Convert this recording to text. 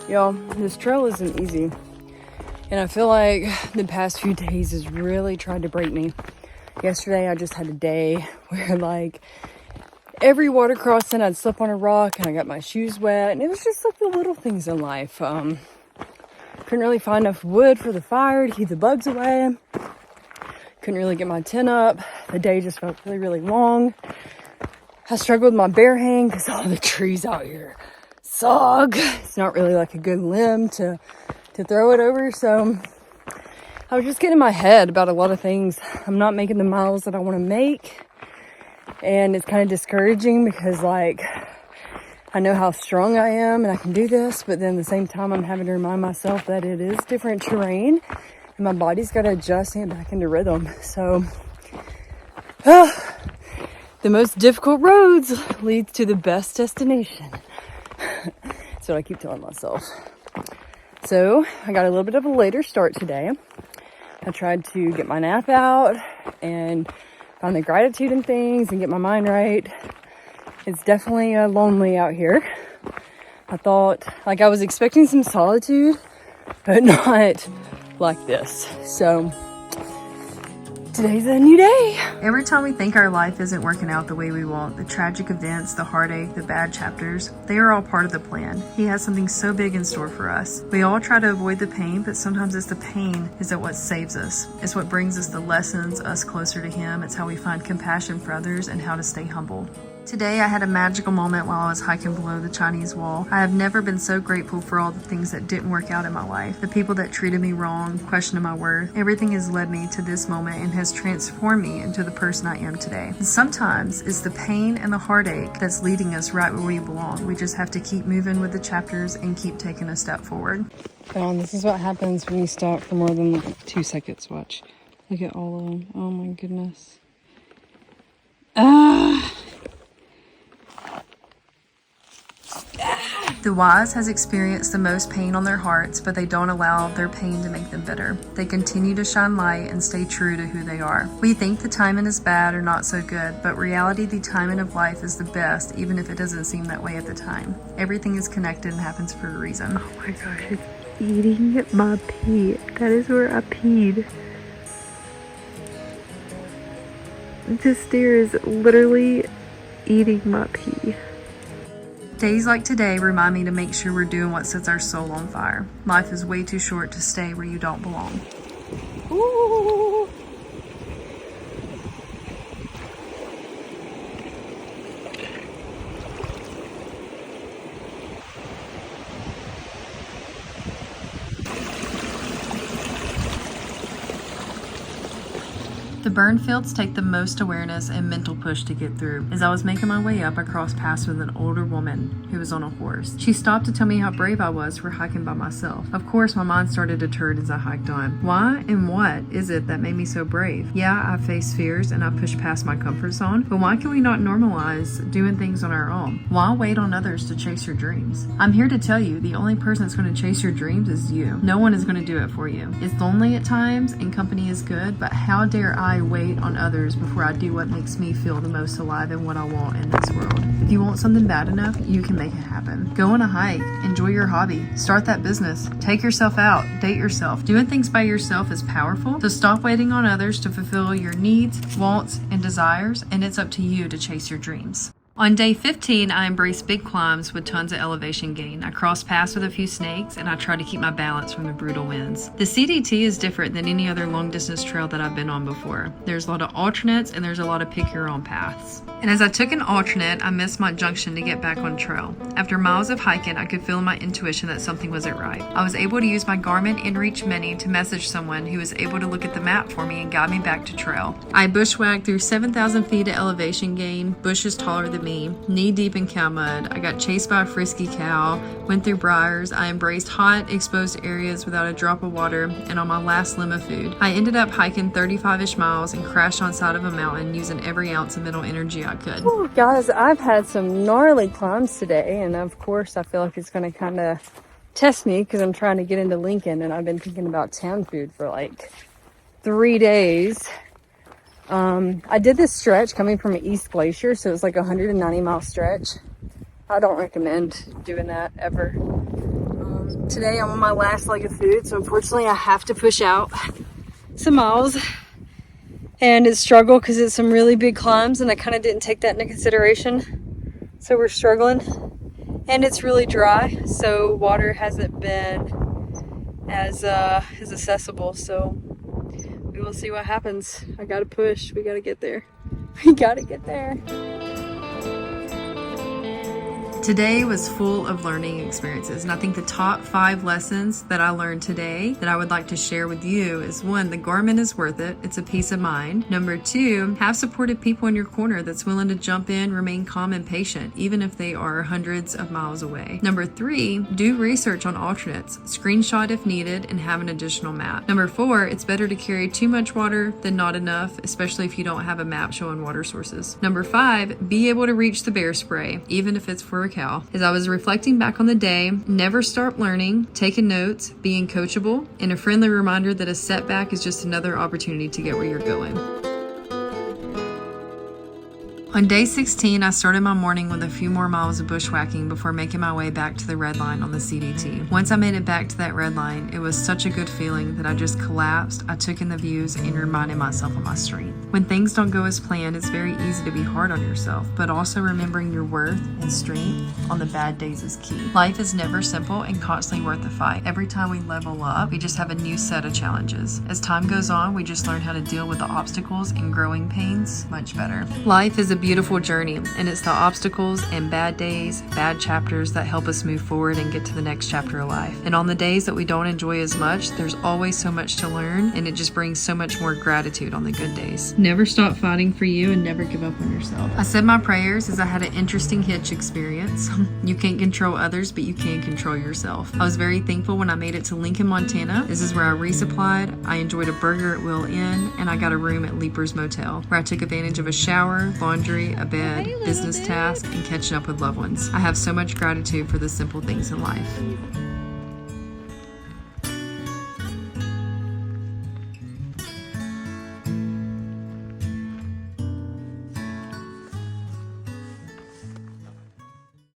Y'all, this trail isn't easy. And I feel like the past few days has really tried to break me. Yesterday, I just had a day where like every water crossing, I'd slip on a rock and I got my shoes wet. And it was just like the little things in life. Couldn't really find enough wood for the fire to keep the bugs away. Couldn't really get my tent up. The day just felt really, really long. I struggled with my bear hang because all the trees out here suck. It's not really like a good limb to throw it over. So I was just getting in my head about a lot of things. I'm not making the miles that I want to make. And it's kind of discouraging because like I know how strong I am and I can do this. But then at the same time, I'm having to remind myself that it is different terrain. And my body's got to adjust and get back into rhythm. So the most difficult roads lead to the best destination. That's what I keep telling myself. So I got a little bit of a later start today. I tried to get my nap out and find the gratitude in things and get my mind right. It's definitely lonely out here. I thought, like I was expecting some solitude, but not like this. So today's a new day. Every time we think our life isn't working out the way we want, the tragic events, the heartache, the bad chapters, they are all part of the plan. He has something so big in store for us. We all try to avoid the pain, but sometimes it's the pain is that what saves us. It's what brings us the lessons, us closer to him. It's how we find compassion for others and how to stay humble. Today I had a magical moment while I was hiking below the Chinese wall. I have never been so grateful for all the things that didn't work out in my life. The people that treated me wrong, questioned my worth. Everything has led me to this moment and has transformed me into the person I am today. And sometimes it's the pain and the heartache that's leading us right where we belong. We just have to keep moving with the chapters and keep taking a step forward. This is what happens when you stop for more than like 2 seconds. Watch. Look at all of them. Oh my goodness. The wise has experienced the most pain on their hearts, but they don't allow their pain to make them bitter. They continue to shine light and stay true to who they are. We think the timing is bad or not so good, but reality, the timing of life is the best, even if it doesn't seem that way at the time. Everything is connected and happens for a reason. Oh my gosh, it's eating my pee. That is where I peed. This deer is literally eating my pee. Days like today remind me to make sure we're doing what sets our soul on fire. Life is way too short to stay where you don't belong. Ooh. The burn fields take the most awareness and mental push to get through. As I was making my way up, I crossed paths with an older woman who was on a horse. She stopped to tell me how brave I was for hiking by myself. Of course, my mind started to turn as I hiked on. Why and what is it that made me so brave? Yeah, I faced fears and I pushed past my comfort zone, but why can we not normalize doing things on our own? Why wait on others to chase your dreams? I'm here to tell you, the only person that's going to chase your dreams is you. No one is going to do it for you. It's lonely at times and company is good, but how dare I wait on others before I do what makes me feel the most alive and what I want in this world. If you want something bad enough, you can make it happen. Go on a hike, enjoy your hobby, start that business, take yourself out, date yourself. Doing things by yourself is powerful, so stop waiting on others to fulfill your needs, wants, and desires, and it's up to you to chase your dreams. On day 15, I embraced big climbs with tons of elevation gain. I crossed paths with a few snakes, and I tried to keep my balance from the brutal winds. The CDT is different than any other long-distance trail that I've been on before. There's a lot of alternates, and there's a lot of pick-your-own paths. And as I took an alternate, I missed my junction to get back on trail. After miles of hiking, I could feel in my intuition that something wasn't right. I was able to use my Garmin InReach Mini to message someone who was able to look at the map for me and guide me back to trail. I bushwhacked through 7,000 feet of elevation gain, bushes taller than me, knee deep in cow mud. I got chased by a frisky cow, went through briars. I embraced hot, exposed areas without a drop of water, and on my last limb of food. I ended up hiking 35-ish miles and crashed on side of a mountain using every ounce of mental energy I could. Ooh, guys, I've had some gnarly climbs today, and of course I feel like it's going to kind of test me because I'm trying to get into Lincoln, and I've been thinking about town food for like 3 days. I did this stretch coming from East Glacier, so it's like a 190-mile stretch. I don't recommend doing that ever. Today I'm on my last leg of food, so unfortunately I have to push out some miles. And it's struggle because it's some really big climbs and I kind of didn't take that into consideration. So we're struggling. And it's really dry, so water hasn't been as accessible. So we will see what happens. I gotta push. We gotta get there. We gotta get there. Today was full of learning experiences, and I think the top 5 lessons that I learned today that I would like to share with you is 1, the Garmin is worth it. It's a peace of mind. Number 2, have supportive people in your corner that's willing to jump in, remain calm and patient, even if they are hundreds of miles away. Number 3, do research on alternates, screenshot if needed, and have an additional map. Number 4, it's better to carry too much water than not enough, especially if you don't have a map showing water sources. Number 5, be able to reach the bear spray, even if it's for a cow. As I was reflecting back on the day, never stop learning, taking notes, being coachable, and a friendly reminder that a setback is just another opportunity to get where you're going. On day 16, I started my morning with a few more miles of bushwhacking before making my way back to the red line on the CDT. Once I made it back to that red line, it was such a good feeling that I just collapsed. I took in the views and reminded myself of my strength. When things don't go as planned, it's very easy to be hard on yourself, but also remembering your worth and strength on the bad days is key. Life is never simple and constantly worth the fight. Every time we level up, we just have a new set of challenges. As time goes on, we just learn how to deal with the obstacles and growing pains much better. Life is a beautiful journey, and it's the obstacles and bad days, bad chapters that help us move forward and get to the next chapter of life. And on the days that we don't enjoy as much, there's always so much to learn, and it just brings so much more gratitude on the good days. Never stop fighting for you and never give up on yourself. I said my prayers as I had an interesting hitch experience. You can't control others, but you can control yourself. I was very thankful when I made it to Lincoln, Montana. This is where I resupplied. I enjoyed a burger at Will Inn, and I got a room at Leaper's Motel, where I took advantage of a shower, laundry, a bed, business tasks, and catching up with loved ones. I have so much gratitude for the simple things in life.